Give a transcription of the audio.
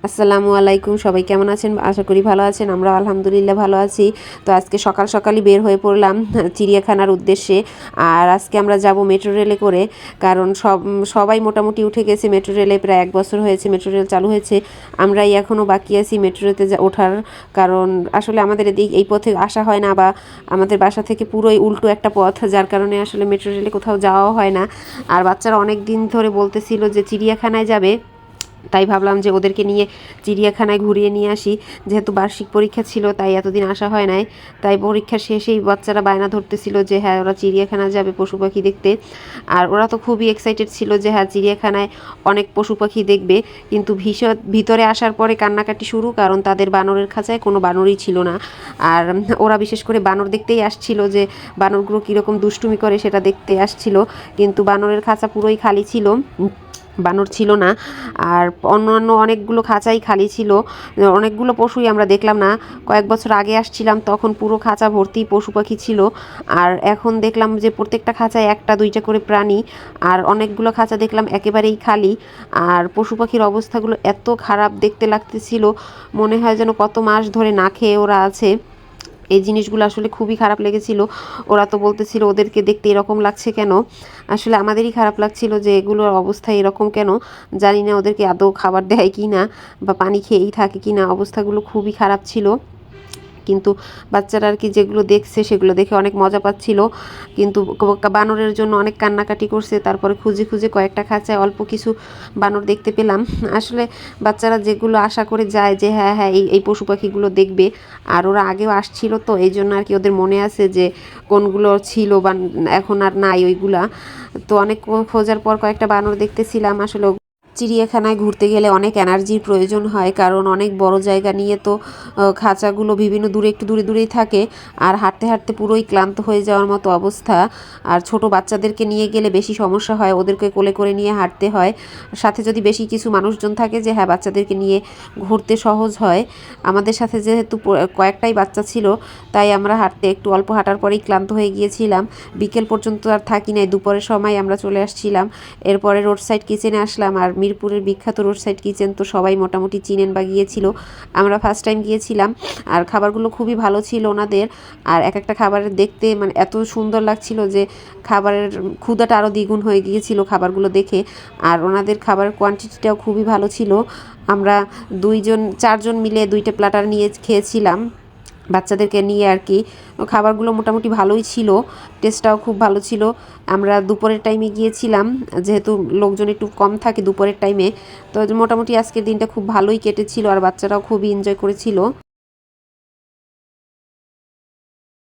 আসসালামু আলাইকুম, সবাই কেমন আছেন? আশা করি ভালো আছেন। আমরা আলহামদুলিল্লাহ ভালো আছি। তো আজকে সকাল সকালই বের হয়ে পড়লাম চিড়িয়াখানার উদ্দেশ্যে। আর আজকে আমরা যাব মেট্রো রেলে করে, কারণ সবাই মোটামুটি উঠে গেছে মেট্রো রেলে। প্রায় 1 বছর হয়েছে মেট্রো রেল চালু হয়েছে, আমরাই এখনও বাকি আছি মেট্রো রেলে ওঠার। কারণ আসলে আমাদের এই পথে আসা হয় না, বা আমাদের বাসা থেকে পুরোই উল্টো একটা পথ, যার কারণে আসলে মেট্রো রেলে কোথাও যাওয়াও হয় না। আর বাচ্চারা অনেক দিন ধরে বলতেছিল যে চিড়িয়াখানায় যাবে, তাই ভাবলাম যে ওদেরকে নিয়ে চিড়িয়াখানায় ঘুরিয়ে নিয়ে আসি। যেহেতু বার্ষিক পরীক্ষা ছিল, তাই এতদিন আসা হয় নাই। তাই পরীক্ষা শেষেই বাচ্চারা বায়না ধরতেছিল যে হ্যাঁ, ওরা চিড়িয়াখানা যাবে পশু পাখি দেখতে। আর ওরা তো খুবই এক্সাইটেড ছিল যে হ্যাঁ, চিড়িয়াখানায় অনেক পশু পাখি দেখবে। কিন্তু ভিতরে আসার পরে কান্নাকাটি শুরু, কারণ তাদের বানরের খাঁচায় কোনো বানরই ছিল না। আর ওরা বিশেষ করে বানর দেখতেই আসছিল, যে বানরগুলো কীরকম দুষ্টুমি করে সেটা দেখতে আসছিল। কিন্তু বানরের খাঁচা পুরোই খালি ছিল, বানর ছিল না। আর অন্যান্য অনেকগুলো খাঁচাই খালি ছিল, অনেকগুলো পশুই আমরা দেখলাম না। কয়েক বছর আগে আসছিলাম, তখন পুরো খাঁচা ভর্তি পশু পাখি ছিল। আর এখন দেখলাম যে প্রত্যেকটা খাঁচায় একটা দুইটা করে প্রাণী, আর অনেকগুলো খাঁচা দেখলাম একেবারেই খালি। আর পশু পাখির অবস্থাগুলো এত খারাপ দেখতে লাগতেছিল, মনে হয় যেন কত মাস ধরে না খেয়ে ওরা আছে। এই জিনিসগুলো আসলে খুবই খারাপ লেগেছিল। ওরা তো বলতেছিল ওদেরকে দেখতে এরকম লাগছে কেন। আসলে আমাদেরই খারাপ লাগছিল যে এগুলোর অবস্থা এরকম কেন। জানি না ওদেরকে আদৌ খাবার দেয় কি না, বা পানি খেয়েই থাকে কি না। অবস্থাগুলো খুবই খারাপ ছিল। কিন্তু বাচ্চারা আর কি যেগুলো দেখছে সেগুলো দেখে অনেক মজা পাচ্ছিল। কিন্তু বানরের জন্য অনেক কান্নাকাটি করছে। তারপরে খুঁজে খুঁজে কয়েকটা খাঁচায় অল্প কিছু বানর দেখতে পেলাম। আসলে বাচ্চারা যেগুলো আশা করে যায় যে হ্যাঁ হ্যাঁ, এই পশু পাখিগুলো দেখবে। আর ওরা আগেও আসছিল, তো এই জন্য আর কি ওদের মনে আছে যে কোনগুলো ছিল বা এখন আর নাই ওইগুলা। তো অনেক খোঁজার পর কয়েকটা বানর দেখতেছিলাম। আসলে চিড়িয়াখানায় ঘুরতে গেলে অনেক এনার্জির প্রয়োজন হয়, কারণ অনেক বড় জায়গা নিয়ে তো খাঁচাগুলো বিভিন্ন দূরে একটু দূরে দূরেই থাকে। আর হাঁটতে হাঁটতে পুরোই ক্লান্ত হয়ে যাওয়ার মতো অবস্থা। আর ছোট বাচ্চাদেরকে নিয়ে গেলে বেশি সমস্যা হয়, ওদেরকে কোলে করে নিয়ে হাঁটতে হয়। সাথে যদি বেশি কিছু মানুষজন থাকে যে হ্যাঁ, বাচ্চাদেরকে নিয়ে ঘুরতে সহজ হয়। আমাদের সাথে যেহেতু কয়েকটাই বাচ্চা ছিল, তাই আমরা হাঁটতে একটু অল্প হাঁটার পরেই ক্লান্ত হয়ে গিয়েছিলাম। বিকেল পর্যন্ত আর থাকি নাই, দুপুরের সময় আমরা চলে আসছিলাম। এরপরে রোড সাইড কিচেনে আসলাম। আর মিরপুরের বিখ্যাত রোড সাইড কিচেন তো সবাই মোটামুটি চিনেন বা গিয়েছিল। আমরা ফার্স্ট টাইম গিয়েছিলাম। আর খাবারগুলো খুবই ভালো ছিল ওনাদের। আর এক একটা খাবারের দেখতে মানে এত সুন্দর লাগছিল যে খাবারের ক্ষুধাটা আরও দ্বিগুণ হয়ে গিয়েছিল খাবারগুলো দেখে। আর ওনাদের খাবারের কোয়ান্টিটিটাও খুবই ভালো ছিল। আমরা 4জন মিলে 2টা প্ল্যাটার নিয়ে খেয়েছিলাম বাচ্চাদেরকে নিয়ে আর কি। খাবারগুলো মোটামুটি ভালোই ছিল, টেস্টটাও খুব ভালো ছিল। আমরা দুপুরের টাইমে গিয়েছিলাম, যেহেতু লোকজন একটু কম থাকে দুপুরের টাইমে। তো মোটামুটি আজকের দিনটা খুব ভালোই কেটেছিল, আর বাচ্চারাও খুবই এনজয় করেছিল।